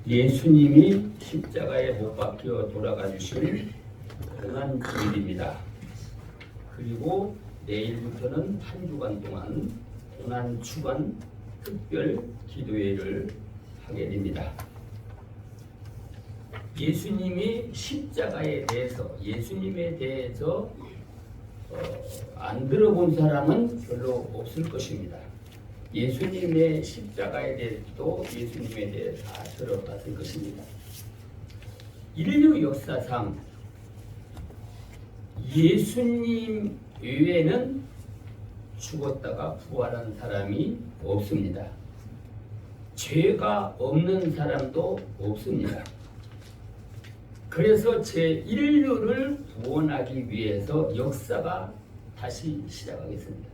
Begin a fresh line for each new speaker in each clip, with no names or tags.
예수님이 십자가에 못 박혀 돌아가 주신 고난 주일입니다. 그리고 내일부터는 한 주간 동안 고난 주간 특별 기도회를 하게 됩니다. 예수님이 십자가에 대해서 예수님에 대해서 안 들어본 사람은 별로 없을 것입니다. 예수님의 십자가에 대해서도 예수님에 대해 다 들어봤을 것입니다. 인류 역사상 예수님 외에는 죽었다가 부활한 사람이 없습니다. 죄가 없는 사람도 없습니다. 그래서 제1류를 구원하기 위해서 역사가 다시 시작하겠습니다.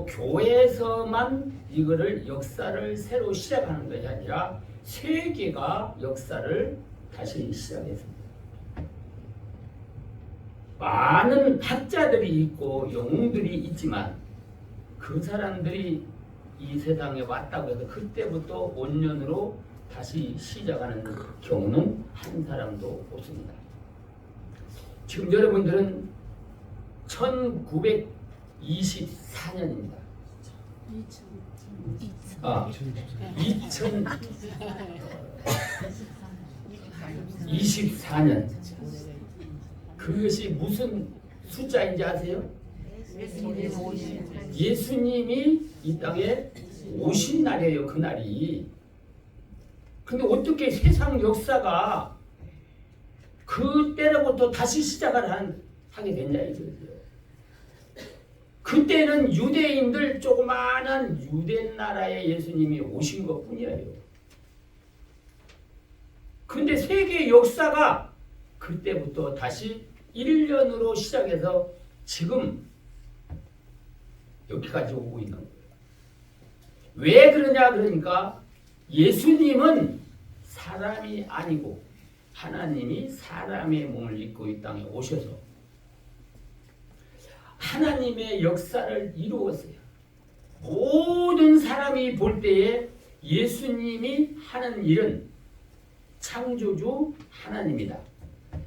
교회에서만 이거를 역사를 새로 시작하는 것이 아니라 세계가 역사를 다시 시작했습니다. 많은 학자들이 있고 영웅들이 있지만 그 사람들이 이 세상에 왔다고 해서 그때부터 원년으로 다시 시작하는 경우는 한 사람도 없습니다. 지금 여러분들은 1924년입니다. 2024년. 그것이 무슨 숫자인지 아세요? 예수님이 이 땅에 오신 날이에요. 그날이. 근데 어떻게 세상 역사가 그때로부터 다시 시작을 하게 됐냐 이거죠. 그때는 유대인들 조그마한 유대 나라에 예수님이 오신 것 뿐이에요. 근데 세계 역사가 그때부터 다시 1년으로 시작해서 지금 여기까지 오고 있는 거예요. 왜 그러냐 그러니까 예수님은 사람이 아니고 하나님이 사람의 몸을 입고 이 땅에 오셔서 하나님의 역사를 이루었어요. 모든 사람이 볼 때에 예수님이 하는 일은 창조주 하나님이다.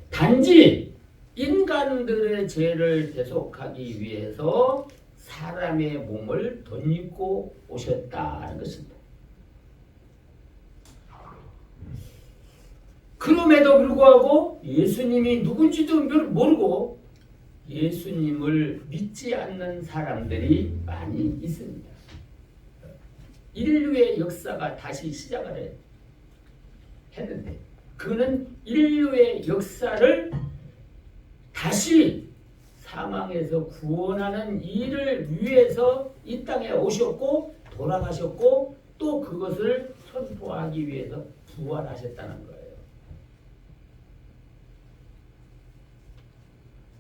단지 인간들의 죄를 대속하기 위해서 사람의 몸을 덧입고 오셨다는 것입니다. 그럼에도 불구하고 예수님이 누군지도 모르고 예수님을 믿지 않는 사람들이 많이 있습니다. 인류의 역사가 다시 시작을 했는데 그는 인류의 역사를 다시 사망에서 구원하는 일을 위해서 이 땅에 오셨고 돌아가셨고 또 그것을 선포하기 위해서 부활하셨다는 거예요.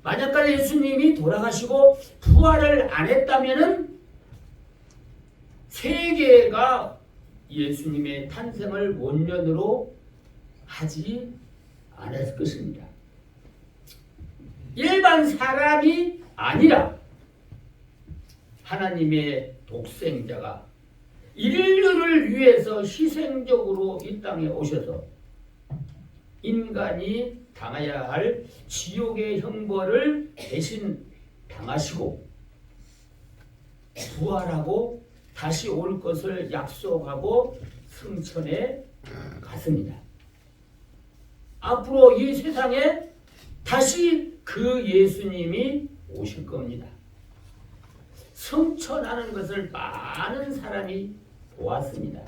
만약에 예수님이 돌아가시고 부활을 안 했다면은 세계가 예수님의 탄생을 원년으로 하지 않았을 것입니다. 일반 사람이 아니라 하나님의 독생자가 인류를 위해서 희생적으로 이 땅에 오셔서 인간이 당해야 할 지옥의 형벌을 대신 당하시고 부활하고 다시 올 것을 약속하고 승천해 갔습니다. 앞으로 이 세상에 다시 그 예수님이 오실 겁니다. 승천하는 것을 많은 사람이 보았습니다.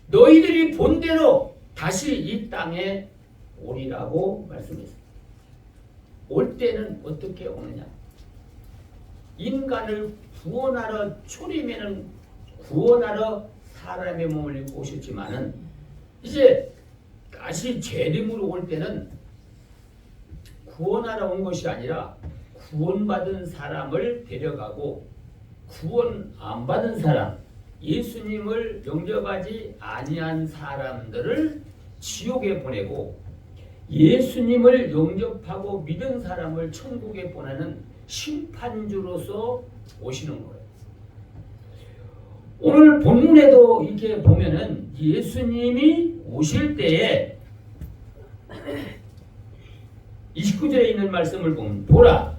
너희들이 본대로 다시 이 땅에 오리라고 말씀했습니다. 올 때는 어떻게 오느냐? 인간을 구원하러 초림에는 구원하러 사람의 몸을 입고 오셨지만은 이제 다시 재림으로 올 때는 구원하러 온 것이 아니라 구원받은 사람을 데려가고 구원 안 받은 사람, 예수님을 영접하지 아니한 사람들을 지옥에 보내고 예수님을 영접하고 믿은 사람을 천국에 보내는 심판주로서 오시는 거예요. 오늘 본문에도 이렇게 보면은 예수님이 오실 때에 29절에 있는 말씀을 보면 보라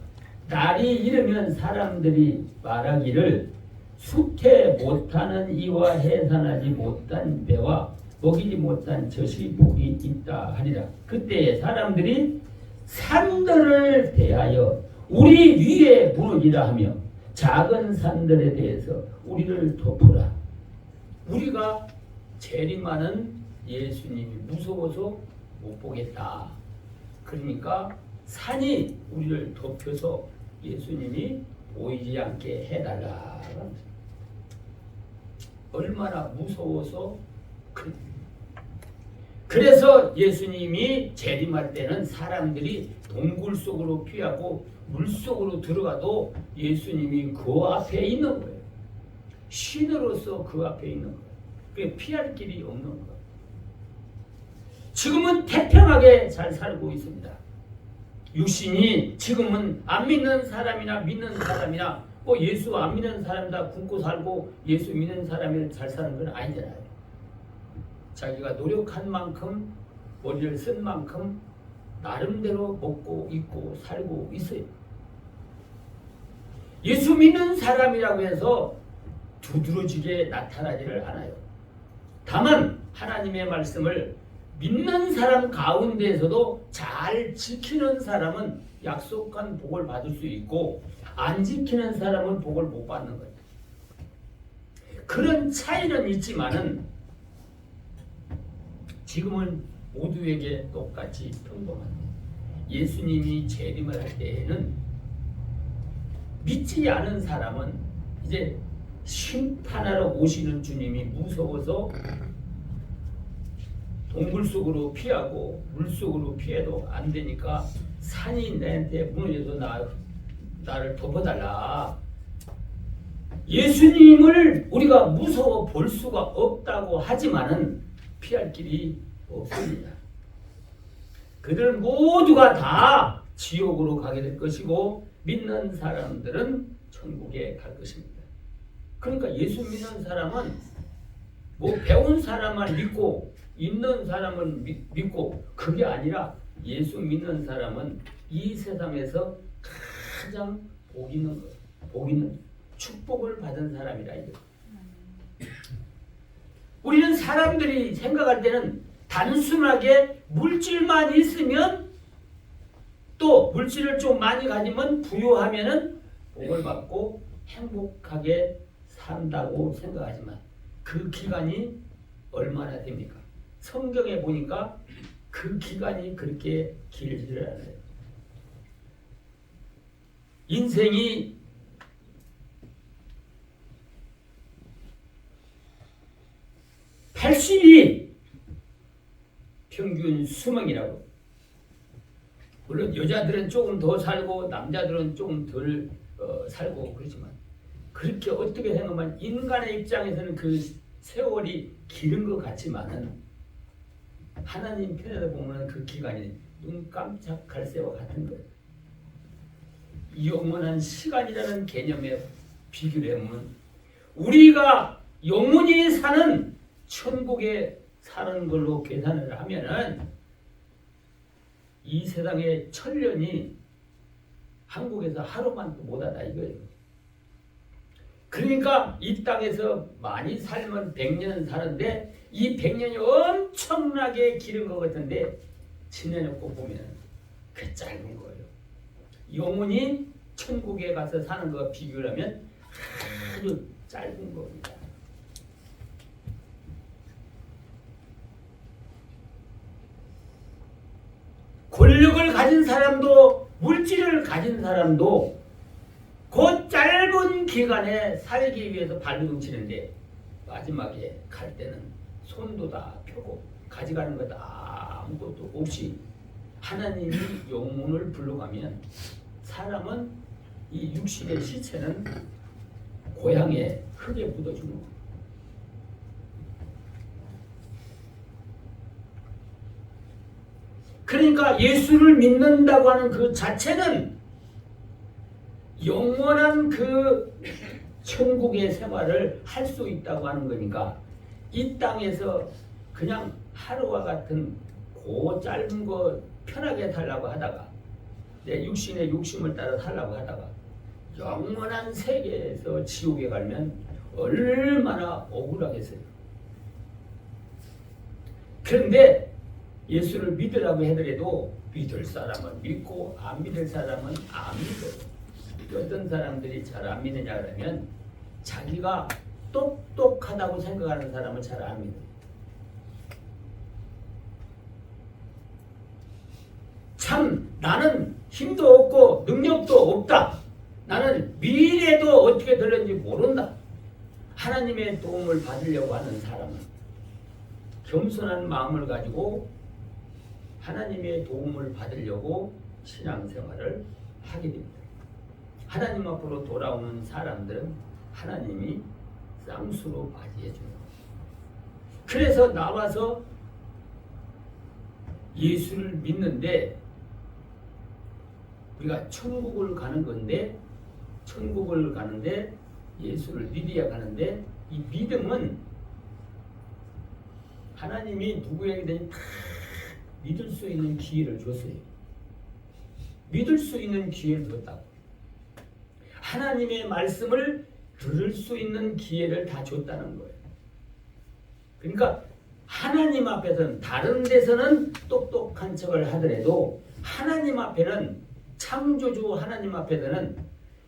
날이 이르면 사람들이 말하기를 수태 못하는 이와 해산하지 못한 배와 먹이지 못한 젖이 복이 있다 하리라. 그때 사람들이 산들을 대하여 우리 위에 무너지라 하며 작은 산들에 대해서 우리를 덮으라. 우리가 재림하는 예수님이 무서워서 못 보겠다. 그러니까 산이 우리를 덮여서 예수님이 보이지 않게 해달라. 얼마나 무서워서 그래서 예수님이 재림할 때는 사람들이 동굴 속으로 피하고 물 속으로 들어가도 예수님이 그 앞에 있는 거예요. 신으로서 그 앞에 있는 거예요. 그게 피할 길이 없는 거예요. 지금은 태평하게 잘 살고 있습니다. 육신이 지금은 안 믿는 사람이나 믿는 사람이나 예수 안 믿는 사람 다 굶고 살고 예수 믿는 사람이 잘 사는 건 아니잖아요. 자기가 노력한 만큼 머리를 쓴 만큼 나름대로 먹고 입고 살고 있어요. 예수 믿는 사람이라고 해서 두드러지게 나타나지를 않아요. 다만 하나님의 말씀을 믿는 사람 가운데에서도 잘 지키는 사람은 약속한 복을 받을 수 있고 안 지키는 사람은 복을 못 받는 거예요. 그런 차이는 있지만은 지금은 모두에게 똑같이 평범합니다. 예수님이 재림을 할 때에는 믿지 않은 사람은 이제 심판하러 오시는 주님이 무서워서 동굴 속으로 피하고 물 속으로 피해도 안 되니까 산이 내한테 무너져서 나를 덮어달라. 예수님을 우리가 무서워 볼 수가 없다고 하지만은 피할 길이 없습니다. 그들 모두가 다 지옥으로 가게 될 것이고 믿는 사람들은 천국에 갈 것입니다. 그러니까 예수 믿는 사람은 배운 사람만 믿고 있는 사람은 믿고 그게 아니라 예수 믿는 사람은 이 세상에서 가장 복 있는 거예요. 복 있는 축복을 받은 사람이라 이거. 우리는 사람들이 생각할 때는 단순하게 물질만 있으면 또 물질을 좀 많이 가지면 부유하면은 복을 받고 행복하게 산다고 생각하지만 그 기간이 얼마나 됩니까? 성경에 보니까 그 기간이 그렇게 길지를 않아요. 인생이 (80이) 평균 수명이라고. 물론 여자들은 조금 더 살고 남자들은 조금 덜 살고 그렇지만 그렇게 어떻게 생각하면 인간의 입장에서는 그 세월이 길은 것 같지만은 하나님 편에서 보면 그 기간이 눈 깜짝할 새와 같은 거예요. 영원한 시간이라는 개념에 비교를 해보면 우리가 영원히 사는 천국에 사는 걸로 계산을 하면은 이 세상의 천년이 한국에서 하루만 못하다 이거예요. 그러니까 이 땅에서 많이 살면 100년 사는데 이 100년이 엄청나게 길은 것 같은데 지내놓고 보면 그 짧은 거예요. 영원히 천국에 가서 사는 거와 비교를 하면 아주 짧은 겁니다. 권력을 가진 사람도 물질을 가진 사람도 그 짧은 기간에 살기 위해서 발버둥치는데 마지막에 갈 때는 손도 다 펴고 가져가는 것 아무것도 없이 하나님이 영혼을 불러가면 사람은 이 육신의 시체는 고향에 흙에 묻어주는 거예요. 그러니까 예수를 믿는다고 하는 그 자체는 영원한 그 천국의 생활을 할 수 있다고 하는 거니까 이 땅에서 그냥 하루와 같은 그 짧은 거 편하게 살라고 하다가 내 육신의 욕심을 따라 살라고 하다가 영원한 세계에서 지옥에 가면 얼마나 억울하겠어요. 그런데 예수를 믿으라고 하더라도 믿을 사람은 믿고 안 믿을 사람은 안 믿어요. 어떤 사람들이 잘 안 믿느냐 그러면 자기가 똑똑하다고 생각하는 사람은 잘 안 믿어요. 참 나는 힘도 없고 능력도 없다. 나는 미래도 어떻게 될는지 모른다. 하나님의 도움을 받으려고 하는 사람은 겸손한 마음을 가지고 하나님의 도움을 받으려고 신앙생활을 하게 됩니다. 하나님 앞으로 돌아오는 사람들은 하나님이 쌍수로 맞이해 줘요. 그래서 나와서 예수를 믿는데 우리가 천국을 가는 건데 천국을 가는데 예수를 믿어야 가는데 이 믿음은 하나님이 누구에게든 다 믿을 수 있는 기회를 줬어요. 믿을 수 있는 기회를 줬다고. 하나님의 말씀을 들을 수 있는 기회를 다 줬다는 거예요. 그러니까 하나님 앞에서는 다른 데서는 똑똑한 척을 하더라도 하나님 앞에는 창조주 하나님 앞에서는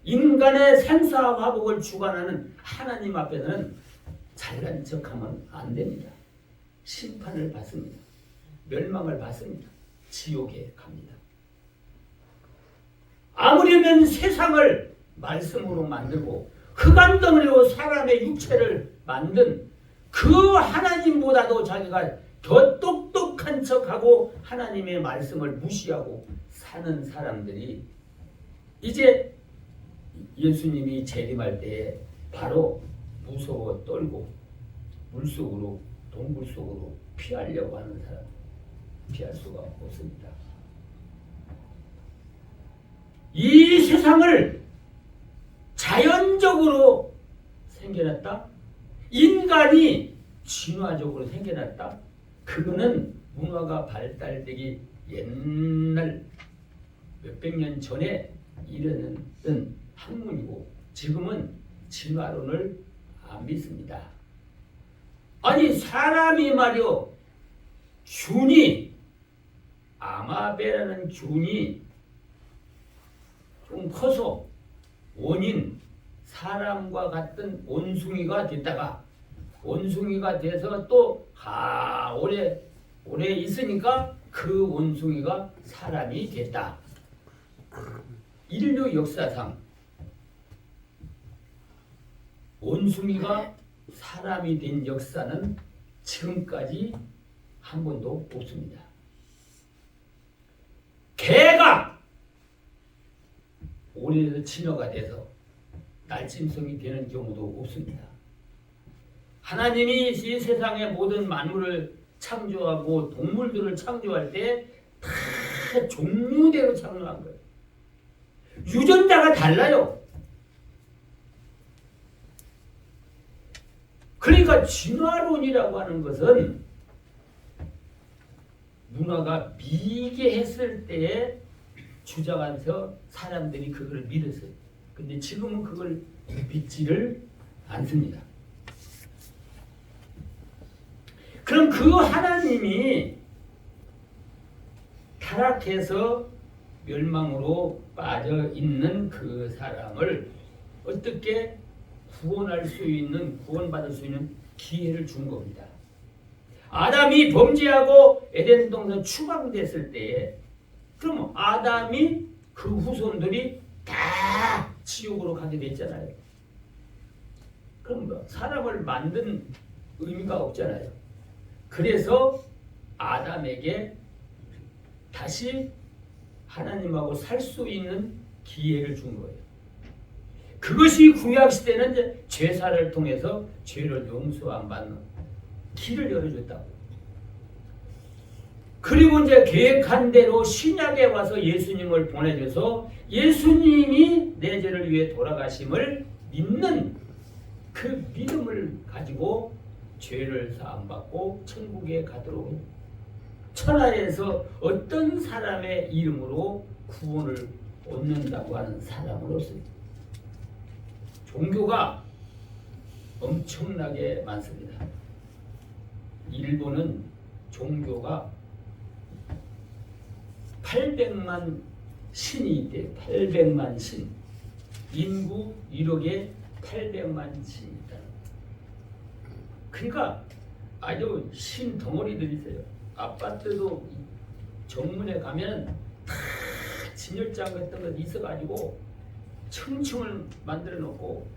인간의 생사화복을 주관하는 하나님 앞에서는 잘난 척하면 안 됩니다. 심판을 받습니다. 멸망을 받습니다. 지옥에 갑니다. 아무려면 세상을 말씀으로 만들고 흑암덩어리로 사람의 육체를 만든 그 하나님보다도 자기가 더 똑똑한 척하고 하나님의 말씀을 무시하고 사는 사람들이 이제 예수님이 재림할 때에 바로 무서워 떨고 물속으로 동굴 속으로 피하려고 하는 사람 피할 수가 없습니다. 이 세상을 자연적으로 생겨났다? 인간이 진화적으로 생겨났다? 그거는 문화가 발달되기 옛날 몇백 년 전에 일어났던 학문이고 지금은 진화론을 안 믿습니다. 아니 사람이 말이요 균이 아마베라는 균이 좀 커서 원인 사람과 같은 원숭이가 됐다가 원숭이가 돼서 또 오래 있으니까 그 원숭이가 사람이 됐다. 인류 역사상 원숭이가 사람이 된 역사는 지금까지 한 번도 없습니다. 개가 오래돼서 진화가 돼서 날짐승이 되는 경우도 없습니다. 하나님이 이 세상의 모든 만물을 창조하고 동물들을 창조할 때 다 종류대로 창조한 거예요. 유전자가 달라요. 그러니까 진화론이라고 하는 것은 문화가 미개했을 때에 주장해서 사람들이 그걸 믿었어요. 근데 지금은 그걸 믿지를 않습니다. 그럼 그 하나님이 타락해서 멸망으로 빠져 있는 그 사람을 어떻게 구원할 수 있는 구원받을 수 있는 기회를 준 겁니다. 아담이 범죄하고 에덴 동산 추방됐을 때에 그럼 아담이 그 후손들이 다 지옥으로 가게 됐잖아요. 그럼 뭐 사람을 만든 의미가 없잖아요. 그래서 아담에게 다시 하나님하고 살 수 있는 기회를 준 거예요. 그것이 구약시대는 이제 제사를 통해서 죄를 용서받는 길을 열어줬다고. 그리고 이제 계획한 대로 신약에 와서 예수님을 보내줘서 예수님이 내 죄를 위해 돌아가심을 믿는 그 믿음을 가지고 죄를 사함받고 천국에 가도록 해요. 천하에서 어떤 사람의 이름으로 구원을 얻는다고 하는 사람은 없어요. 종교가 엄청나게 많습니다. 일본은 종교가 800만 신이 있대요. 800만 신. 인구 1억에 800만 신이 있다. 그러니까 아주 신 덩어리들이 있어요. 아파트도 정문에 가면 다 진열장 같은 거 있어가지고 층층을 만들어 놓고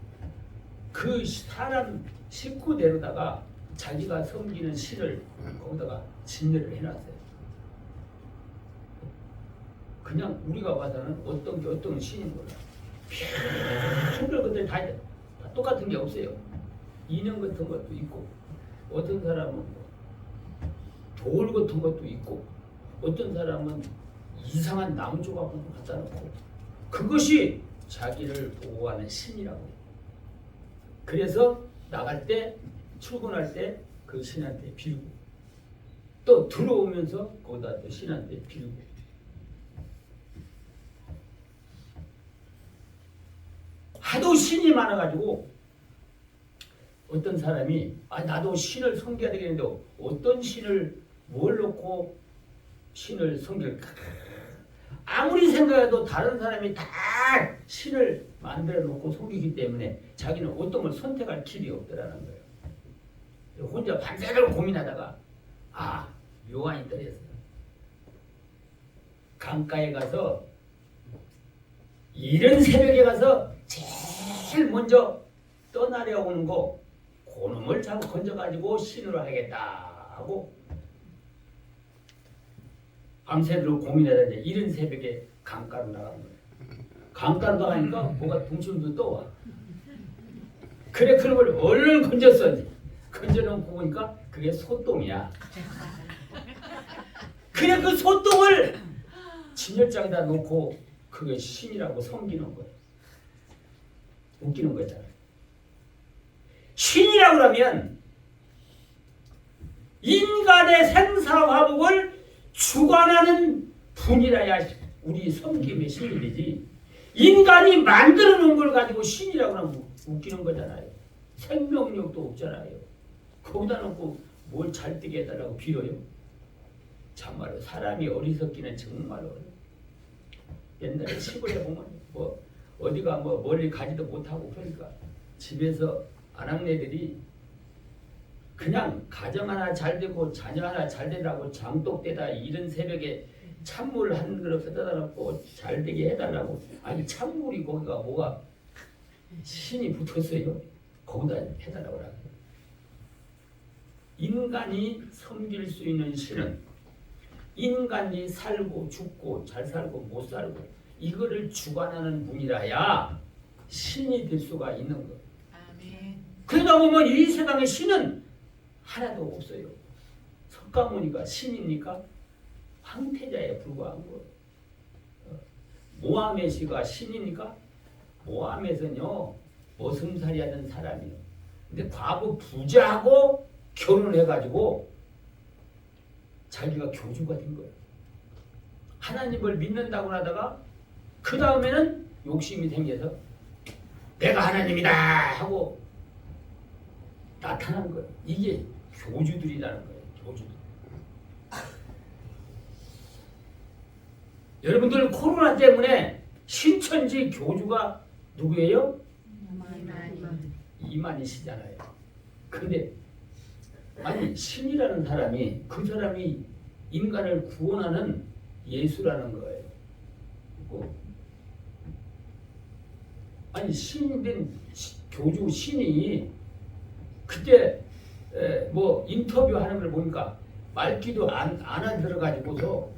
그 사람 식구대로다가 자기가 섬기는 신을 거기다가 진열을 해놨어요. 그냥 우리가 봐서는 어떤 게 어떤 신인 거야. 별별 것들 다 똑같은 게 없어요. 인형 같은 것도 있고, 어떤 사람은 돌 같은 것도 있고, 어떤 사람은 이상한 나무 조각을 갖다 놓고, 그것이 자기를 보호하는 신이라고 해요. 그래서 나갈 때, 출근할 때 그 신한테 빌고, 또 들어오면서 거기다 또 신한테 빌고. 하도 신이 많아가지고 어떤 사람이 나도 신을 섬겨야 되겠는데 어떤 신을 뭘 놓고 신을 섬길까? 아무리 생각해도 다른 사람이 다 신을 만들어 놓고 섬기기 때문에 자기는 어떤 걸 선택할 길이 없더라는 거예요. 혼자 밤새도록 고민하다가 묘안이 떨어졌어요. 강가에 가서 이른 새벽에 가서 제일 먼저 떠나려오는 거 그놈을 참 건져가지고 신으로 하겠다 하고 밤새도록 고민하다 이제 이른 새벽에 강가로 나간 거예요. 강가로 나가니까 뭐가 둥실둥실 떠와. 그래 그놈을 얼른 건졌어. 건져놓고 보니까 그게 소똥이야. 그래 그 소똥을 진열장에다 놓고 그게 신이라고 섬기는 거예요. 웃기는 거잖아요. 신이라고 하면 인간의 생사화복을 주관하는 분이라야 우리 섬김의 신이지. 인간이 만들어 놓은 걸 가지고 신이라고 하면 웃기는 거잖아요. 생명력도 없잖아요. 거기다 놓고 뭘 잘 뜨게 해달라고 빌어요. 참말로 사람이 어리석기는 정말 어려워요. 옛날에 시골에 보면 어디가 멀리 가지도 못하고 그러니까 집에서 아낙네들이 그냥 가정 하나 잘 되고 자녀 하나 잘 되라고 장독대다 이른 새벽에 찬물 한 그릇 사다 놓고 잘 되게 해달라고. 아니 찬물이 거기가 뭐가 신이 붙었어요. 거기다 해달라고 하고. 인간이 섬길 수 있는 신은 인간이 살고 죽고 잘 살고 못 살고 이거를 주관하는 분이라야 신이 될 수가 있는 거예요. 아멘. 그러다 보면 이 세상에 신은 하나도 없어요. 석가모니가 신입니까? 황태자에 불과한 거예요. 모하메시가 신입니까? 모하메스는요 머슴살이 하는 사람이에요. 근데 과거 부자하고 결혼해가지고 자기가 교주가 된 거예요. 하나님을 믿는다고 하다가 그 다음에는 욕심이 생겨서 내가 하나님이다 하고 나타난 거예요. 이게 교주들이라는 거예요. 교주들. 여러분들 코로나 때문에 신천지 교주가 누구예요? 이만희시잖아요. 근데 아니 신이라는 사람이 그 사람이 인간을 구원하는 예수라는 거예요. 아니 신된 교주 신이 그때 뭐 인터뷰하는 걸 보니까 말귀도 안 들어가지고서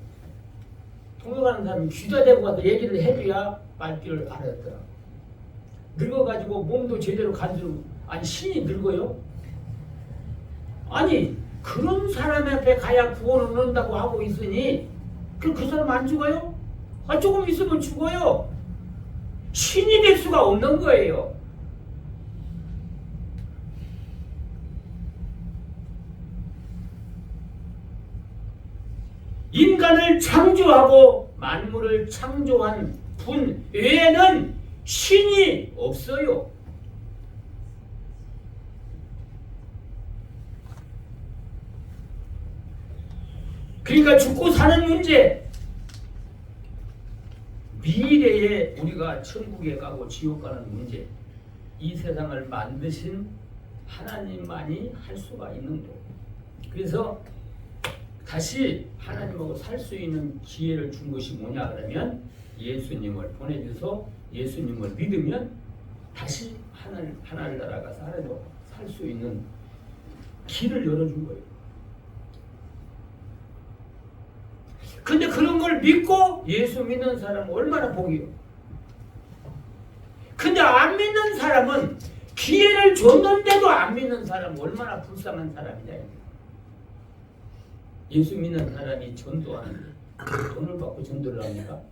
통역하는 사람이 귀다 대고 가서 얘기를 해줘야 말귀를 알아듣더라. 늙어가지고 몸도 제대로 간수로 아니 신이 늙어요? 아니 그런 사람 앞에 가야 구원을 얻는다고 하고 있으니 그 사람 안 죽어요? 조금 있으면 죽어요. 신이 될 수가 없는 거예요. 인간을 창조하고 만물을 창조한 분 외에는 신이 없어요. 그러니까 죽고 사는 문제, 미래에 우리가 천국에 가고 지옥 가는 문제, 이 세상을 만드신 하나님만이 할 수가 있는 거예요. 그래서 다시 하나님하고 살 수 있는 기회를 준 것이 뭐냐 그러면 예수님을 보내줘서 예수님을 믿으면 다시 하나님 나라 가서 하나님하고 살 수 있는 길을 열어준 거예요. 근데 그런 걸 믿고 예수 믿는 사람은 얼마나 복이요. 근데 안 믿는 사람은 기회를 줬는데도 안 믿는 사람은 얼마나 불쌍한 사람이냐. 예수 믿는 사람이 전도하는데 돈을 받고 전도를 하니까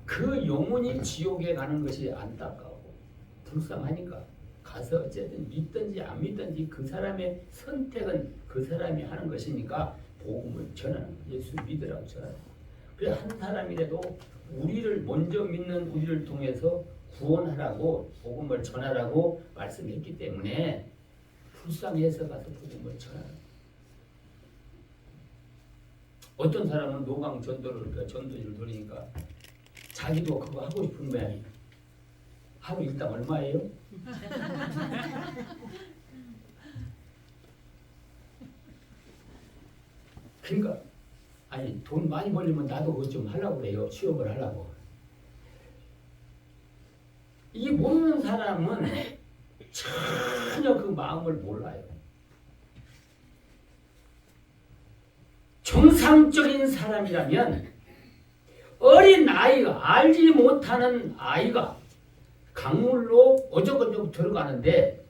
그 영혼이 지옥에 가는 것이 안타까워 불쌍하니까 가서 어쨌든 믿든지 안 믿든지 그 사람의 선택은 그 사람이 하는 것이니까 복음을 전하는 거예요. 예수 믿으라고 전하는 거예요. 그래 한 사람이라도 우리를 먼저 믿는 우리를 통해서 구원하라고 복음을 전하라고 말씀했기 때문에 불쌍해서 가서 복음을 전하는 거예요. 어떤 사람은 노강 전도를 전도지를 돌리니까 자기도 그거 하고 싶은 모양이 하루 일당 얼마예요? 그러니까 아니 돈 많이 벌리면 나도 그거 좀 하려고 그래요. 취업을 하려고. 이 모르는 사람은 전혀 그 마음을 몰라요. 정상적인 사람이라면 어린 아이가 알지 못하는 아이가 강물로 어쩌고저쩌고 들어가는데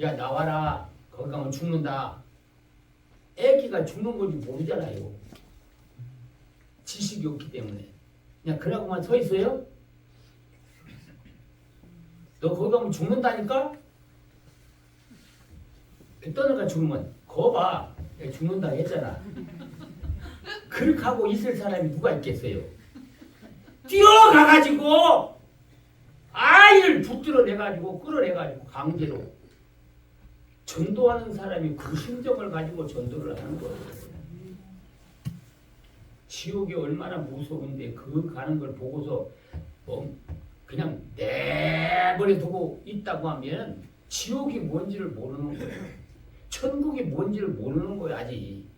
야 나와라 거기 가면 죽는다. 애기가 죽는 건지 모르잖아요. 지식이 없기 때문에 그냥 그러고만 서 있어요. 너 거기 가면 죽는다니까? 떠나가 죽으면 거봐 죽는다 했잖아. 그렇게 하고 있을 사람이 누가 있겠어요? 뛰어가가지고 아이를 붙들어내가지고 끌어내가지고 강제로 전도하는 사람이 그 심정을 가지고 전도를 하는 거예요. 지옥이 얼마나 무서운데 그 가는 걸 보고서 그냥 내버려 두고 있다고 하면 지옥이 뭔지를 모르는 거예요. 천국이 뭔지를 모르는 거예요. 아직.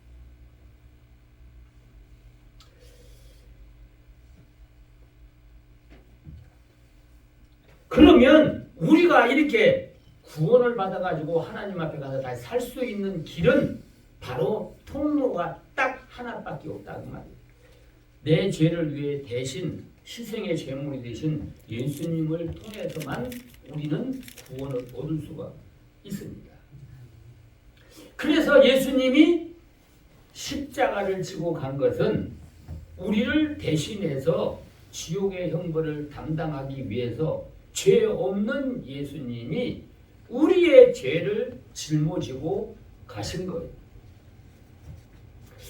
그러면 우리가 이렇게 구원을 받아가지고 하나님 앞에 가서 다시 살 수 있는 길은 바로 통로가 딱 하나밖에 없다 그 말이에요. 내 죄를 위해 대신 희생의 제물이 되신 예수님을 통해서만 우리는 구원을 얻을 수가 있습니다. 그래서 예수님이 십자가를 지고 간 것은 우리를 대신해서 지옥의 형벌을 담당하기 위해서 죄 없는 예수님이 우리의 죄를 짊어지고 가신 거예요.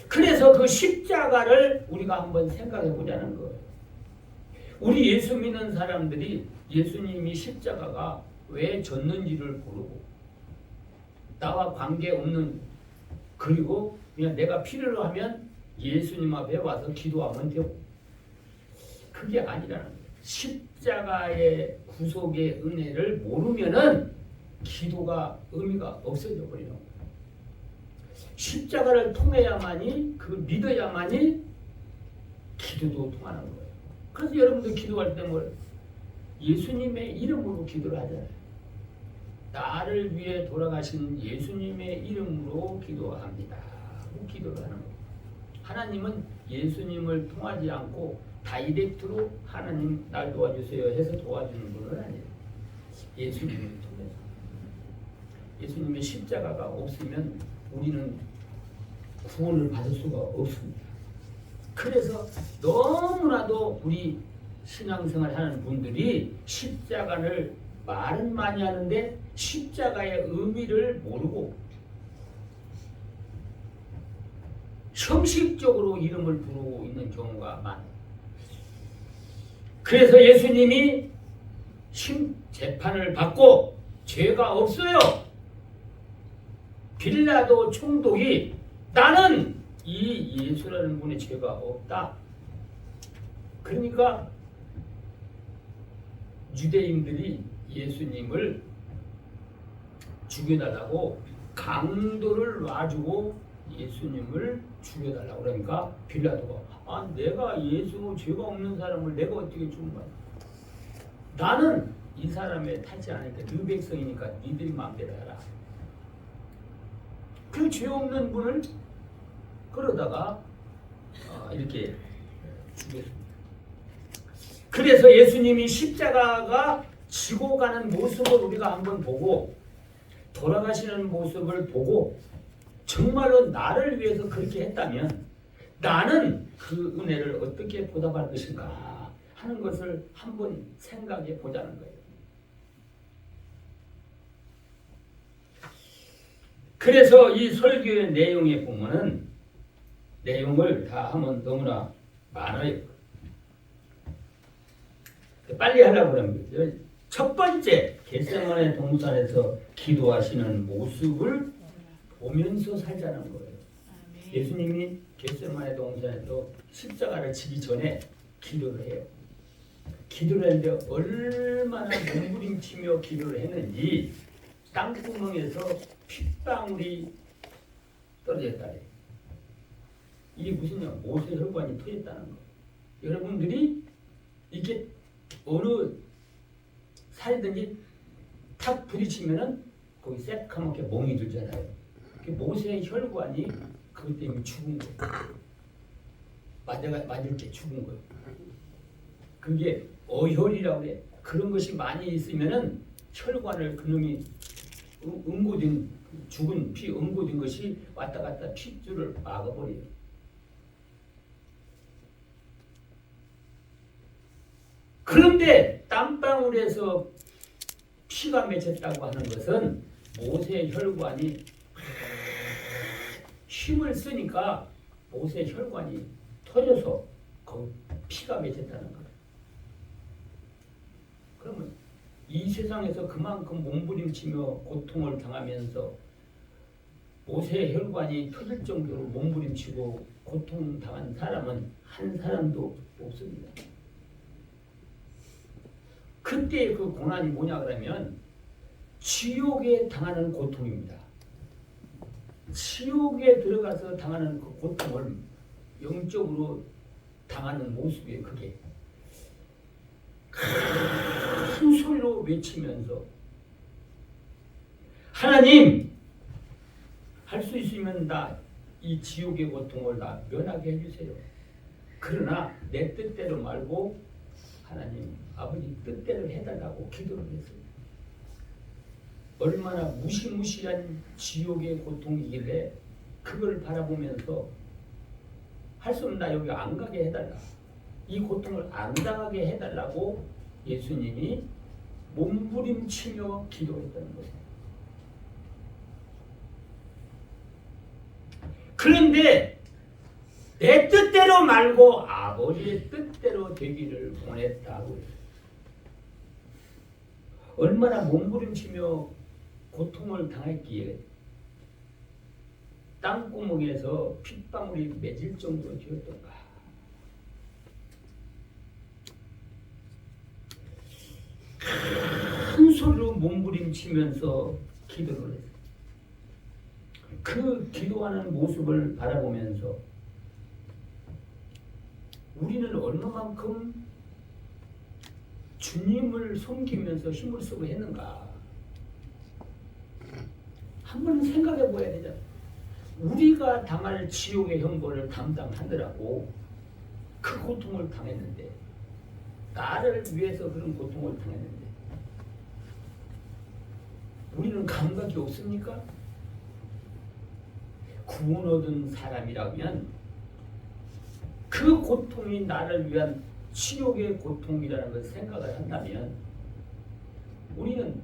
그래서 그 십자가를 우리가 한번 생각해 보자는 거예요. 우리 예수 믿는 사람들이 예수님이 십자가가 왜 졌는지를 모르고 나와 관계없는 그리고 그냥 내가 필요로 하면 예수님 앞에 와서 기도하면 되고 그게 아니라는 거예요. 십자가의 구속의 은혜를 모르면은 기도가 의미가 없어져 버리는 거예요. 십자가를 통해야만이 믿어야만이 기도도 통하는 거예요. 그래서 여러분들 기도할 때 뭘 예수님의 이름으로 기도를 하잖아요. 나를 위해 돌아가신 예수님의 이름으로 기도합니다. 기도를 하는 거예요. 하나님은 예수님을 통하지 않고 다이렉트로 하나님 날 도와주세요 해서 도와주는 분은 아니에요. 예수님을 통해서. 예수님의 십자가가 없으면 우리는 구원을 받을 수가 없습니다. 그래서 너무나도 우리 신앙생활 하는 분들이 십자가를 말은 많이 하는데 십자가의 의미를 모르고 형식적으로 이름을 부르고 있는 경우가 많아요. 그래서 예수님이 재판을 받고 죄가 없어요. 빌라도 총독이 나는 이 예수라는 분의 죄가 없다. 그러니까 유대인들이 예수님을 죽여달라고 강도를 놔주고 예수님을 죽여달라고 그러니까 빌라도가 내가 예수 죄가 없는 사람을 내가 어떻게 죽은 거야? 나는 이 사람에 타지 않으니까 네 백성이니까 니들이 마음대로 해라. 그 죄 없는 분을 끌어다가 이렇게 죽였습니다. 그래서 예수님이 십자가가 지고 가는 모습을 우리가 한번 보고 돌아가시는 모습을 보고 정말로 나를 위해서 그렇게 했다면 나는 그 은혜를 어떻게 보답할 것인가 하는 것을 한번 생각해 보자는 거예요. 그래서 이 설교의 내용에 보면은 내용을 다 하면 너무나 많아요. 빨리 하려고 합니다. 첫 번째 겟세마네 동산에서 기도하시는 모습을 보면서 살자는 거예요. 예수님이 겟세마네 동산에서 십자가를 지기 전에 기도를 해요. 기도를 했는데 얼마나 몸부림치며 기도를 했는지 땅구멍에서 핏방울이 떨어졌다. 이게 무슨냐? 모세 혈관이 터졌다는 거예요. 여러분들이 이게 어느 살이든지 탁 부딪히면은 거기 새까맣게 멍이 들잖아요. 모세의 혈관이 그것 때문에 죽은 거예요. 맞을 게 죽은 거예요. 그게 어혈이라고 해. 그런 것이 많이 있으면은 혈관을 그놈이 응고된 죽은 피 응고된 것이 왔다 갔다 핏줄을 막아버려요. 그런데 땀방울에서 피가 맺혔다고 하는 것은 모세의 혈관이 힘을 쓰니까 모세의 혈관이 터져서 거기 피가 맺혔다는 거예요. 그러면 이 세상에서 그만큼 몸부림치며 고통을 당하면서 모세의 혈관이 터질 정도로 몸부림치고 고통당한 사람은 한 사람도 없습니다. 그때의 그 고난이 뭐냐 그러면 지옥에 당하는 고통입니다. 지옥에 들어가서 당하는 그 고통을 영적으로 당하는 모습이에요. 그게 큰 소리로 외치면서 하나님 할 수 있으면 나 이 지옥의 고통을 나 면하게 해주세요. 그러나 내 뜻대로 말고 하나님 아버지 뜻대로 해달라고 기도를 했어요. 얼마나 무시무시한 지옥의 고통이길래 그걸 바라보면서 할 수 없는 나 여기 안 가게 해달라. 이 고통을 안 당하게 해달라고 예수님이 몸부림치며 기도했다는 거예요. 그런데 내 뜻대로 말고 아버지의 뜻대로 되기를 원했다고 해요. 얼마나 몸부림치며 고통을 당했기에 땅구멍에서 핏방울이 맺을 정도로 되었던가. 큰 소리로 몸부림치면서 기도를 했어요. 그 기도하는 모습을 바라보면서 우리는 얼마만큼 주님을 섬기면서 힘을 쓰고 했는가 한번 생각해 봐야 되잖아. 우리가 당할 지옥의 형벌을 담당하느라고 그 고통을 당했는데 나를 위해서 그런 고통을 당했는데 우리는 감각이 없습니까? 구원 얻은 사람이라면 그 고통이 나를 위한 치욕의 고통이라는 것을 생각을 한다면 우리는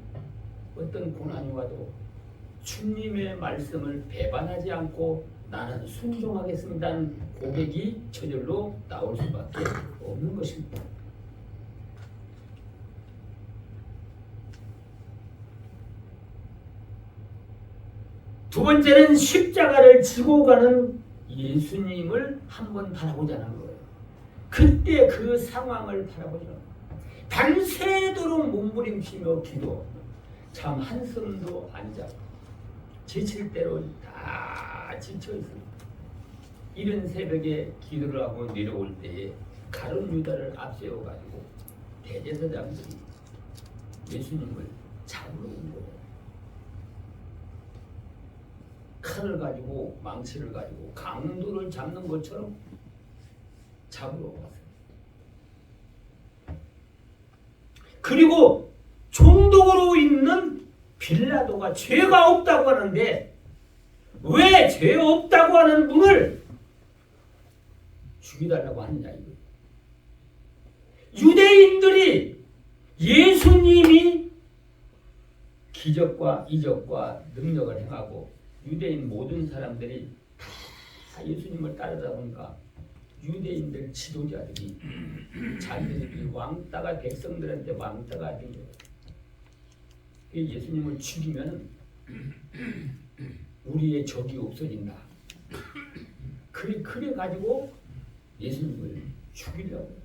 어떤 고난이 와도 주님의 말씀을 배반하지 않고 나는 순종하겠습니다는 고백이 저절로 나올 수밖에 없는 것입니다. 두 번째는 십자가를 지고 가는 예수님을 한번 바라보자는 거예요. 그때 그 상황을 바라보자는 거예요. 밤새도록 몸부림치며 기도, 참 한숨도 안 자고 지칠 대로 다 지쳐 있습니다. 이른 새벽에 기도를 하고 내려올 때에 가룟 유다를 앞세워 가지고 대제사장들이 예수님을 잡으러 온 거예요. 칼을 가지고 망치를 가지고 강도를 잡는 것처럼 잡으러 왔어요. 그리고 총독으로 있는 빌라도가 죄가 없다고 하는데 왜 죄 없다고 하는 분을 죽여달라고 하느냐 이거. 유대인들이 예수님이 기적과 이적과 능력을 행하고 유대인 모든 사람들이 다 예수님을 따르다 보니까 유대인들 지도자들이 자기들이 왕따가 백성들한테 왕따가 된 거예요. 예수님을 죽이면 우리의 적이 없어진다. 그래 가지고 예수님을 죽이려고.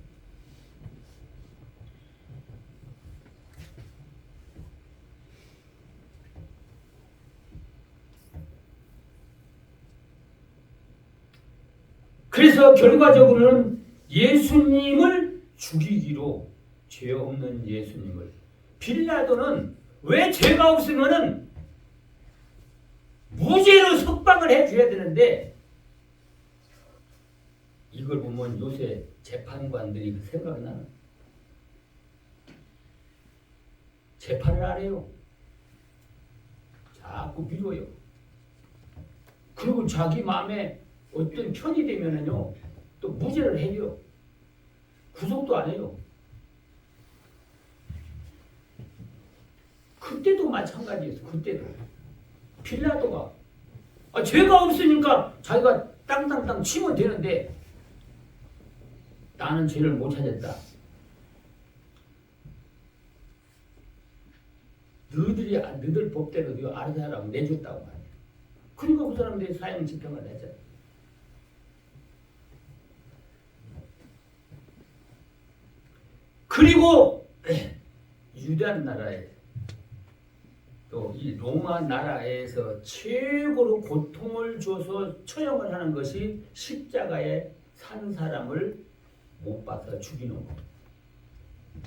그래서 결과적으로는 예수님을 죽이기로, 죄 없는 예수님을. 빌라도는 왜 죄가 없으면은 무죄로 석방을 해줘야 되는데, 이걸 보면 요새 재판관들이 생각이 나는. 재판을 안 해요. 자꾸 미뤄요. 그리고 자기 마음에 어떤 편이 되면은요, 또 무죄를 해요. 구속도 안 해요. 그때도 마찬가지였어. 그때도 빌라도가 죄가 없으니까 자기가 땅땅땅 치면 되는데 나는 죄를 못 찾았다. 너들 법대로 너 알아서 하라고 내줬다고 말이야. 그러니까 그 사람들이 사형 집행을 했잖아. 그리고 유다 나라에 또 이 로마 나라에서 최고로 고통을 줘서 처형을 하는 것이 십자가에 산 사람을 못 박아 죽이는 거.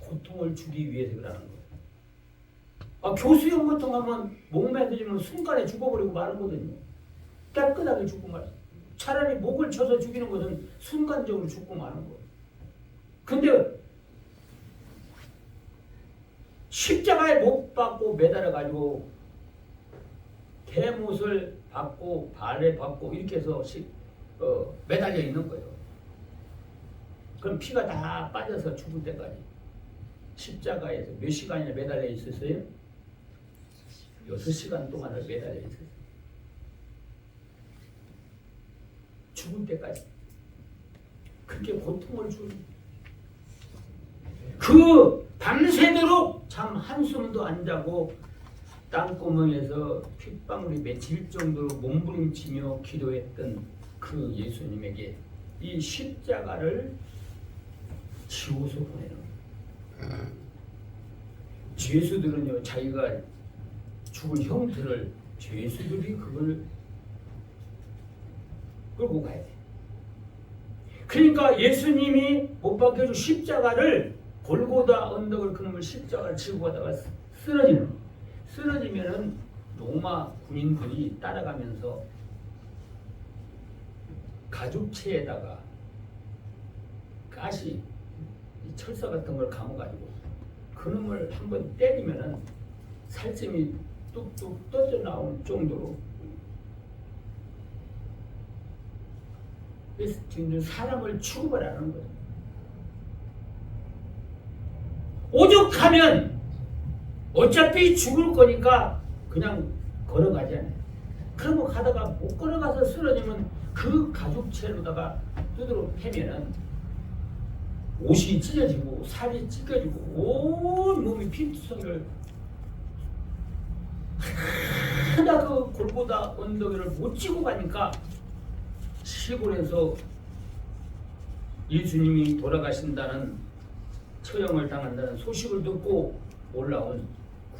고통을 주기 위해서 그러는 거예요. 교수형 같은 거 하면 목매들이면 순간에 죽어버리고 마르거든요. 깨끗하게 죽고 말이에요. 차라리 목을 쳐서 죽이는 것은 순간적으로 죽고 마는 거예요. 근데 십자가에 못 박고 매달아가지고 대못을 받고 발에 받고 이렇게 해서 매달려 있는 거예요. 그럼 피가 다 빠져서 죽을 때까지 십자가에서 몇 시간이나 매달려 있었어요? 6시간 동안을 매달려 있었어요. 죽을 때까지 그렇게 고통을 주는 그 밤새도록 참 한숨도 안 자고 땅구멍에서 핏방울이 맺힐 정도로 몸부림치며 기도했던 그 예수님에게 이 십자가를 지워서 보내는 거예요. 죄수들은요, 자기가 죽을 형태를 죄수들이 그걸 끌고 가야 돼. 그러니까 예수님이 못 박혀준 십자가를 골고다 언덕을 그놈을 십자가를 지고 가다가 쓰러지면은 로마 군인들이 따라가면서 가죽체에다가 가시 철사 같은 걸 감아가지고 그놈을 한번 때리면은 살점이 뚝뚝 떠져 나올 정도로 지금 사람을 취급하라는 거예요. 오죽하면 어차피 죽을 거니까 그냥 걸어가잖아요. 그러면 가다가 못 걸어가서 쓰러지면 그 가죽채로다가 두드러 패면은 옷이 찢어지고 살이 찢겨지고 온 몸이 피투성이를 하나 그 골고다 언덕을 못 치고 가니까 시골에서 예수님이 돌아가신다는 처형을 당한다는 소식을 듣고 올라온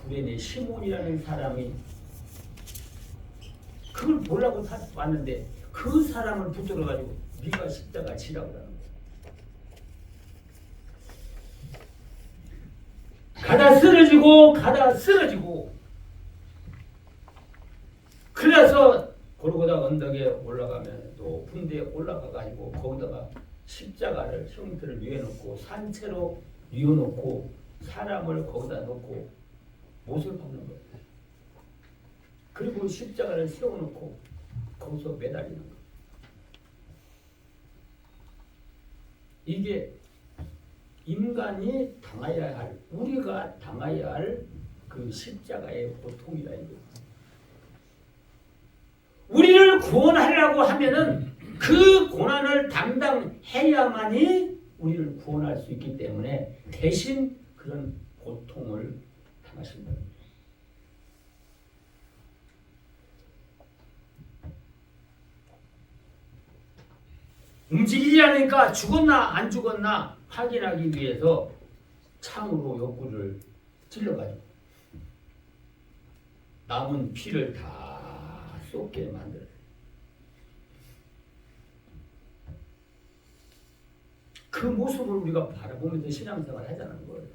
구레네 시몬이라는 사람이 그걸 보려고 왔는데 그 사람을 붙들어 가지고 네가 십자가 지라고 하는 거야. 가다 쓰러지고 그래서 골고다 언덕에 올라가면 높은 데 올라가 가지고 거기다가 십자가를 형태를 뉘어놓고 산채로 뉘어놓고 사람을 거기다 놓고 못을 박는 거예요. 그리고 십자가를 세워놓고 거기서 매달리는 거예요. 이게 인간이 당해야 할, 우리가 당해야 할 그 십자가의 고통이라 이거예요. 우리를 구원하려고 하면은 그 고난을 담당해야만이 우리를 구원할 수 있기 때문에 대신 그런 고통을 당하신다. 움직이지 않으니까 죽었나 안 죽었나 확인하기 위해서 창으로 옆구리를 찔러가지고 남은 피를 다 쏟게 만들어요. 그 모습을 우리가 바라보면서 신앙생활을 하자는 거예요.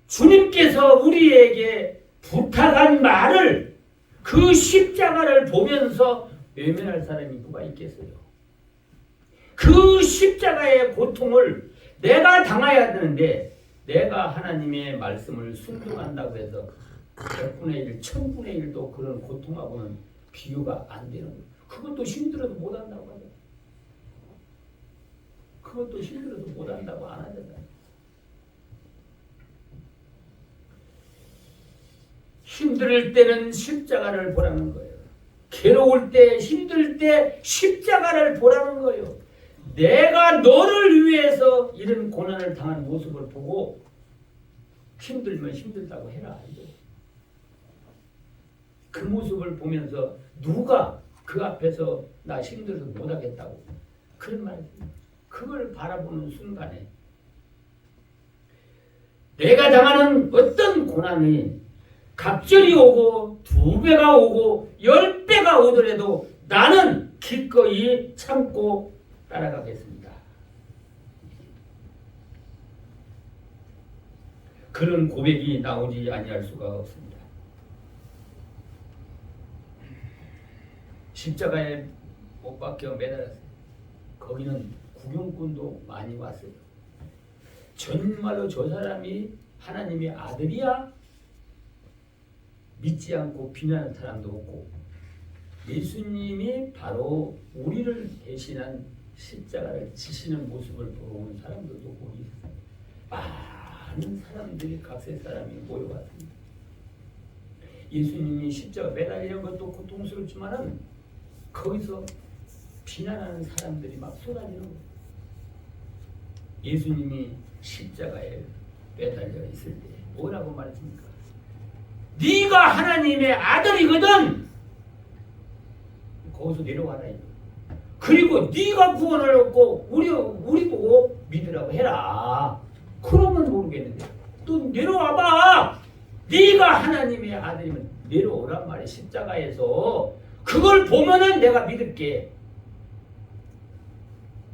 주님께서 우리에게 부탁한 말을 그 십자가를 보면서 외면할 사람이 누가 있겠어요? 그 십자가의 고통을 내가 당해야 되는데 내가 하나님의 말씀을 순종한다고 해서 100분의 1, 1000분의 1도 그런 고통하고는 비교가 안 되는 거예요. 그것도 힘들어도 못한다고 하죠. 그것도 힘들어도 못한다고 안 하잖아요. 힘들 때는 십자가를 보라는 거예요. 괴로울 때, 힘들 때 십자가를 보라는 거예요. 내가 너를 위해서 이런 고난을 당한 모습을 보고 힘들면 힘들다고 해라. 그 모습을 보면서 누가 그 앞에서 나 힘들어서 못하겠다고 그런 말입니다. 그걸 바라보는 순간에 내가 당하는 어떤 고난이 갑절이 오고 2배가 오고 10배가 오더라도 나는 기꺼이 참고 따라가겠습니다. 그런 고백이 나오지 아니할 수가 없습니다. 십자가에 못 박혀 매달았어요. 거기는 구경꾼도 많이 왔어요. 정말로 저 사람이 하나님의 아들이야? 믿지 않고 비난하는 사람도 없고 예수님이 바로 우리를 대신한 십자가를 지시는 모습을 보러 온 사람들도 거기 있어요. 많은 사람들이 각세 사람이 모여왔습니다. 예수님이 십자가 매달리는 것도 고통스럽지만은 거기서 비난하는 사람들이 막 쏟아지는 거예요. 예수님이 십자가에 매달려 있을 때 뭐라고 말했습니까? 네가 하나님의 아들이거든. 거기서 내려와라. 그리고 네가 구원을 얻고 우리 보고 믿으라고 해라. 그러면 모르겠는데 또 내려와봐. 네가 하나님의 아들이면 내려오란 말이야. 십자가에서 그걸 보면은 내가 믿을게.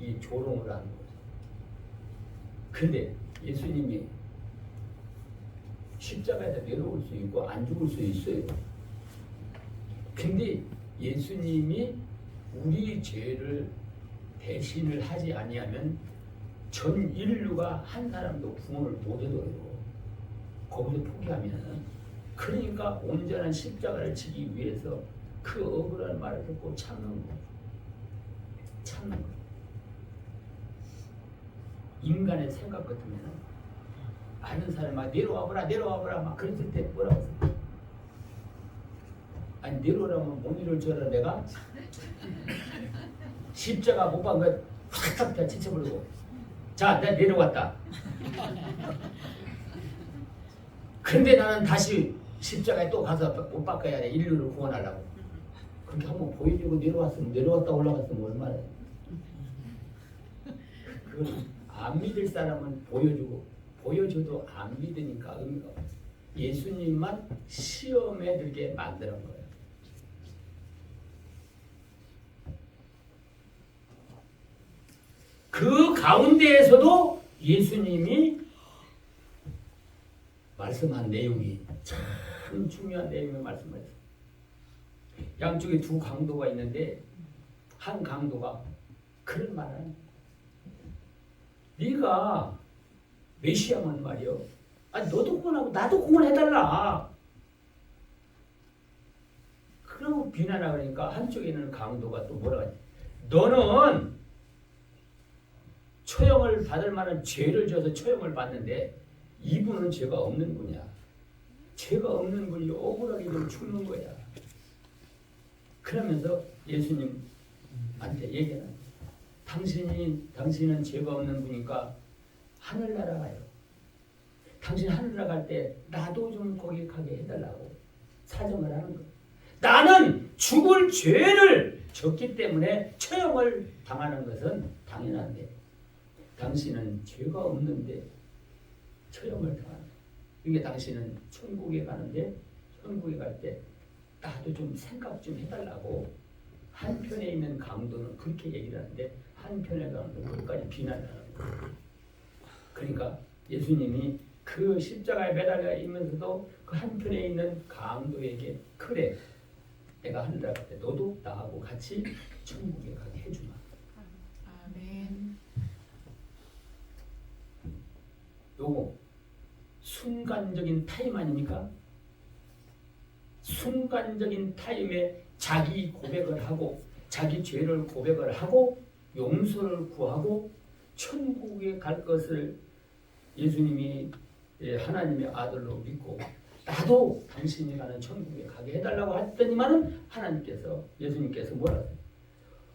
이 조롱을 하는 거죠. 근데 예수님이 십자가에서 내려올 수 있고 안 죽을 수 있어요. 근데 예수님이 우리 죄를 대신을 하지 아니하면 전 인류가 한 사람도 구원을 못 얻어요. 거기서 포기하면. 그러니까 온전한 십자가를 지기 위해서 그 억울한 말을 듣고 참는 거예요. 참는 거예요. 인간의 생각 같으면 많은 사람이 막 내려와보라 막 그랬을 때 뭐라고 했어? 아니 내려오라면 못 내려올 줄 알아 내가? 십자가 못 박은 거 확 다 지쳐버리고 자 내가 내려왔다. 근데 나는 다시 십자가에 또 가서 못 박아야 돼. 인류를 구원하려고. 그렇게 한번 보여주고 내려왔다 올라갔으면 얼마나 그건 안 믿을 사람은 보여줘도 안 믿으니까 의미가 없어. 예수님만 시험에 들게 만드는 거예요. 그 가운데에서도 예수님이 말씀한 내용이 참 중요한 내용을 말씀하셨어요. 양쪽에 두 강도가 있는데 한 강도가 그런 말을 합니다. 네가 메시아만 말이요. 아니 너도 구원하고 나도 구원해달라. 그러고 비난하고 그러니까 한쪽에 있는 강도가 또 뭐라고 하지? 너는 처형을 받을 만한 죄를 져서 처형을 받는데 이분은 죄가 없는 분이야. 죄가 없는 분이 억울하게 좀 죽는 거야. 그러면서 예수님한테 얘기하는 당신은 죄가 없는 분이니까 하늘나라 가요. 당신 하늘나라 갈 때 나도 좀 거기 가게 해달라고 사정을 하는 거야. 나는 죽을 죄를 졌기 때문에 처형을 당하는 것은 당연한데 당신은 죄가 없는데 처형을 당하는. 그러니까 당신은 천국에 가는데 천국에 갈 때 나도 좀 생각 좀 해달라고 한편에 있는 강도는 그렇게 얘기를 하는데 한편의 강도는 끝까지 비난을 하는 거예요. 그러니까 예수님이 그 십자가에 매달려 있면서도 그 한편에 있는 강도에게 그래 내가 하늘나라 갈 때 너도 나하고 같이 천국에 가게 해주마.
아멘.
요거 순간적인 타임 아닙니까? 순간적인 타임에 자기 고백을 하고 자기 죄를 고백을 하고 용서를 구하고 천국에 갈 것을 예수님이 하나님의 아들로 믿고 나도 당신이 가는 천국에 가게 해달라고 했더니만은 하나님께서 예수님께서 뭐라 하세요?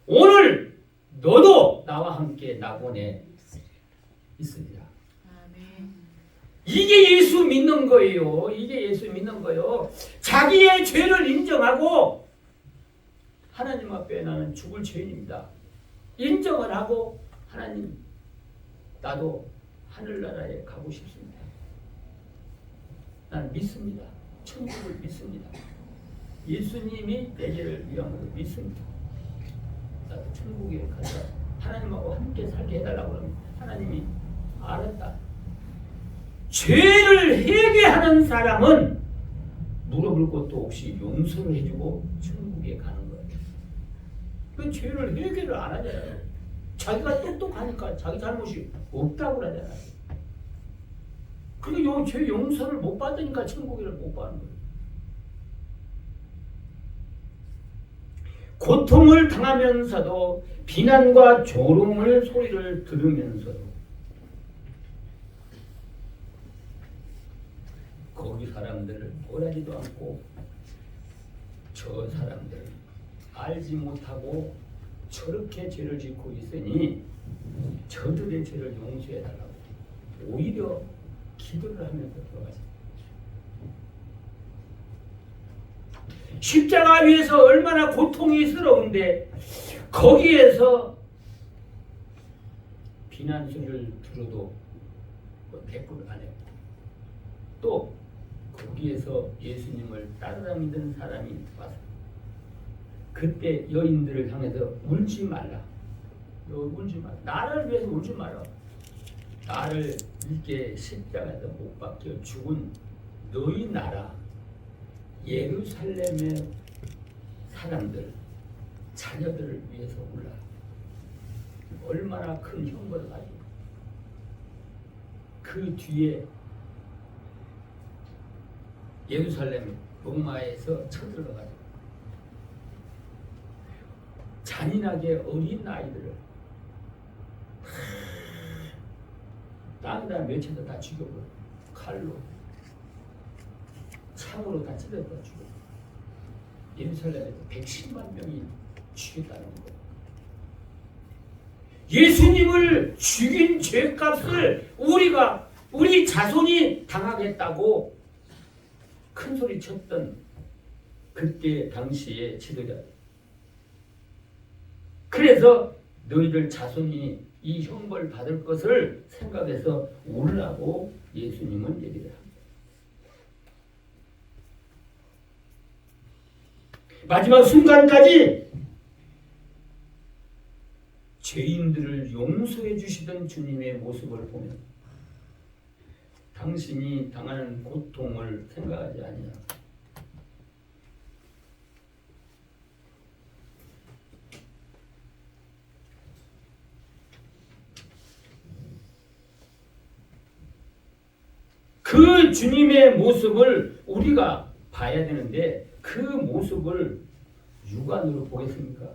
오늘 너도 나와 함께 낙원에 있으리라. 이게 예수 믿는 거예요. 이게 예수 믿는 거예요. 자기의 죄를 인정하고 하나님 앞에 나는 죽을 죄인입니다. 인정을 하고 하나님 나도 하늘나라에 가고 싶습니다. 나는 믿습니다. 천국을 믿습니다. 예수님이 내 죄를 위한 것을 믿습니다. 나도 천국에 가서 하나님하고 함께 살게 해달라고 그러면 하나님이 알았다. 죄를 회개하는 사람은 물어볼 것도 없이 용서를 해주고 천국에 가는 거예요. 그 죄를 회개를 안 하잖아요. 자기가 똑똑하니까 자기 잘못이 없다고 그러잖아요. 그리고 죄 용서를 못 받으니까 천국을 못 받는 거예요. 고통을 당하면서도 비난과 조롱을 소리를 들으면서도 거기 사람들을 보라지도 않고 저 사람들 알지 못하고 저렇게 죄를 짓고 있으니 저들의 죄를 용서해달라고 오히려 기도를 하면서 들어가죠. 십자가 위에서 얼마나 고통이스러운데 거기에서 비난 소리를 들어도 대꾸를 안 해요. 또 거기에서 예수님을 따라다니던 사람이 와서 그때 여인들을 향해서 울지 말라. 너 울지 말라. 나를 위해서 울지 말라. 나를 이렇게 십자가에서 못 박혀 죽은 너희 나라 예루살렘의 사람들 자녀들을 위해서 울라. 얼마나 큰 형벌을 가지고 그 뒤에 예루살렘 로마에서 쳐들어가지고 잔인하게 어린 아이들을 땅에다 맺혀서 다 죽여버려. 칼로 창으로 다 찔러다 죽어. 예루살렘에서 110만 명이 죽였다는 거예요. 예수님을 죽인 죄값을 우리 자손이 당하겠다고 큰 소리 쳤던 그때 당시의 지도자. 그래서 너희들 자손이 이 형벌 받을 것을 생각해서 울라고 예수님은 얘기를 합니다. 마지막 순간까지 죄인들을 용서해 주시던 주님의 모습을 보면 당신이 당하는 고통을 생각하지 아니하고 그 주님의 모습을 우리가 봐야 되는데 그 모습을 육안으로 보겠습니까?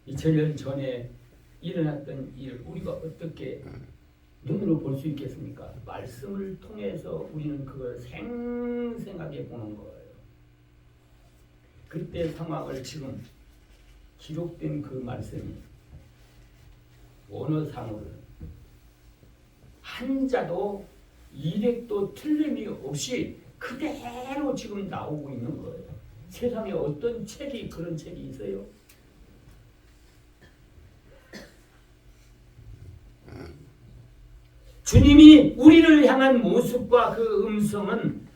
2000년 전에 일어났던 일 우리가 어떻게 눈으로 볼 수 있겠습니까? 말씀을 통해서 우리는 그걸 생생하게 보는 거예요. 그때 상황을 지금 기록된 그 말씀이 언어상으로 한자도 일획도 틀림이 없이 그대로 지금 나오고 있는 거예요. 세상에 어떤 책이 그런 책이 있어요? 주님이 우리를 향한 모습과 그 음성은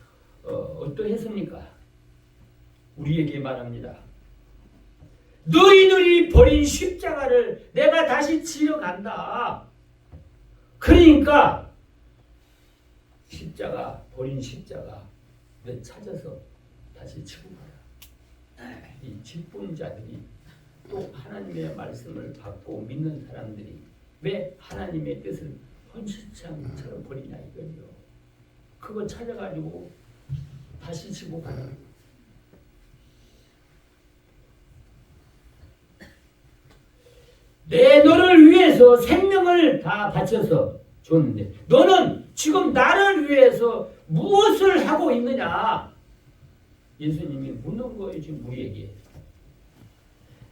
어떠했습니까? 우리에게 말합니다. 너희들이 버린 십자가를 내가 다시 지어간다. 그러니까 버린 십자가 너 찾아서 다시 지고 가라. 이 직분자들이 또 하나님의 말씀을 받고 믿는 사람들이 왜 하나님의 뜻을 헌신창처럼 버리냐 이거죠. 그거 찾아가지고 다시 지고 가라. 내 너를 위해서 생명을 다 바쳐서 줬는데 너는 지금 나를 위해서 무엇을 하고 있느냐? 예수님이 묻는 거예요. 지금 우리에게.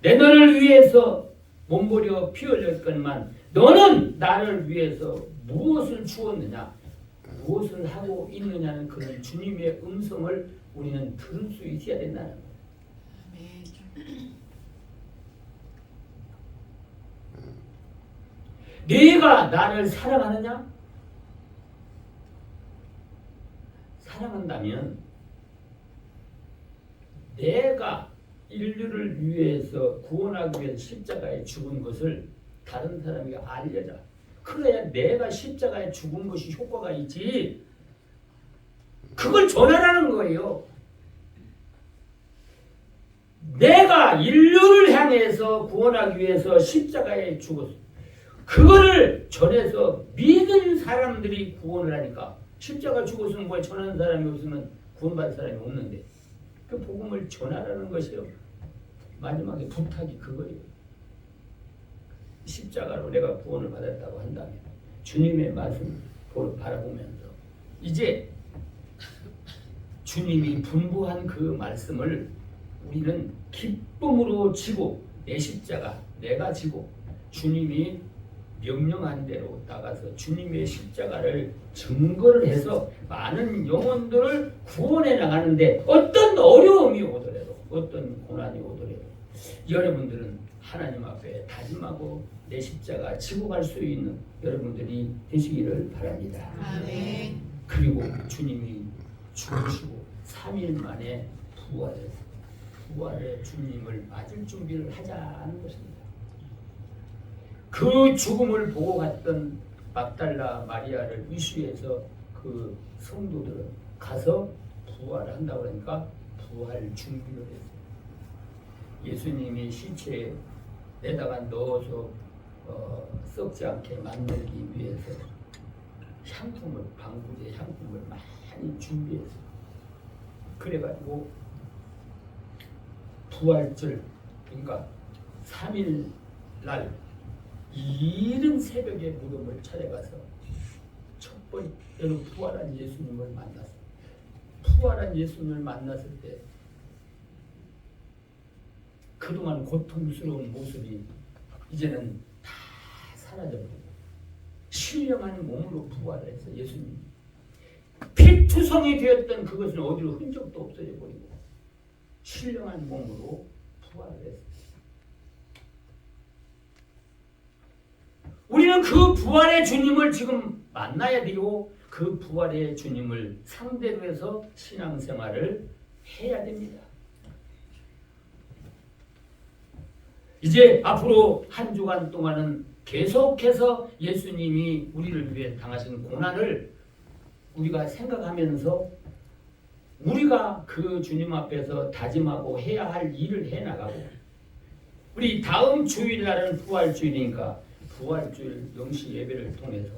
내 너를 위해서 몸부려 피 흘렸건만 너는 나를 위해서 무엇을 주었느냐? 무엇을 하고 있느냐는 그런 주님의 음성을 우리는 들을 수 있어야 된다는 거예요. 네가 나를 사랑하느냐? 사랑한다면 내가 인류를 위해서 구원하기 위해 십자가에 죽은 것을 다른 사람에게 알려줘. 그래야 내가 십자가에 죽은 것이 효과가 있지. 그걸 전하라는 거예요. 내가 인류를 향해서 구원하기 위해서 십자가에 죽었어. 그거를 전해서 믿은 사람들이 구원을 하니까 십자가 죽었으면 뭐에 전하는 사람이 없으면 구원받을 사람이 없는데 그 복음을 전하라는 것이요. 마지막에 부탁이 그거예요. 십자가로 내가 구원을 받았다고 한다면 주님의 말씀을 바라보면서 이제 주님이 분부한 그 말씀을 우리는 기쁨으로 지고 내 십자가 내가 지고 주님이 명령한 대로 나가서 주님의 십자가를 증거를 해서 많은 영혼들을 구원해 나가는데 어떤 어려움이 오더라도 어떤 고난이 오더라도 여러분들은 하나님 앞에 다짐하고 내 십자가 지고 갈 수 있는 여러분들이 되시기를 바랍니다.
아멘.
그리고 주님이 죽으시고 3일 만에 부활의 주님을 맞을 준비를 하자는 것입니다. 그 죽음을 보고 갔던 막달라 마리아를 위시해서 그 성도들은 가서 부활을 한다고 하니까 부활 준비를 했어요. 예수님이 시체에 내다가 넣어서 썩지 않게 만들기 위해서 향품을 방부제 향품을 많이 준비했어요. 그래가지고 부활절 그러니까 3일 날 이른 새벽에 무덤을 찾아가서 첫 여러분 부활한 예수님을 만났어요. 부활한 예수님을 만났을 때 그동안 고통스러운 모습이 이제는 다 사라져버리고 신령한 몸으로 부활해서 예수님 피투성이 되었던 그것은 어디로 흔적도 없어져 버리고 신령한 몸으로 부활했어요. 우리는 그 부활의 주님을 지금 만나야 되고 그 부활의 주님을 상대로 해서 신앙생활을 해야 됩니다. 이제 앞으로 한 주간 동안은 계속해서 예수님이 우리를 위해 당하신 고난을 우리가 생각하면서 우리가 그 주님 앞에서 다짐하고 해야 할 일을 해나가고 우리 다음 주일날은 부활주일이니까 부활주일 영시 예배를 통해서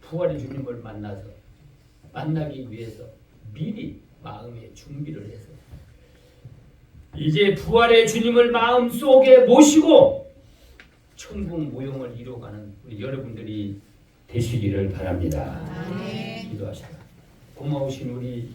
부활의 주님을 만나기 위해서 미리 마음의 준비를 해서 이제 부활의 주님을 마음속에 모시고 천국 모형을 이루어가는 우리 여러분들이 되시기를 바랍니다.
아멘.
기도하시다. 고마우신 우리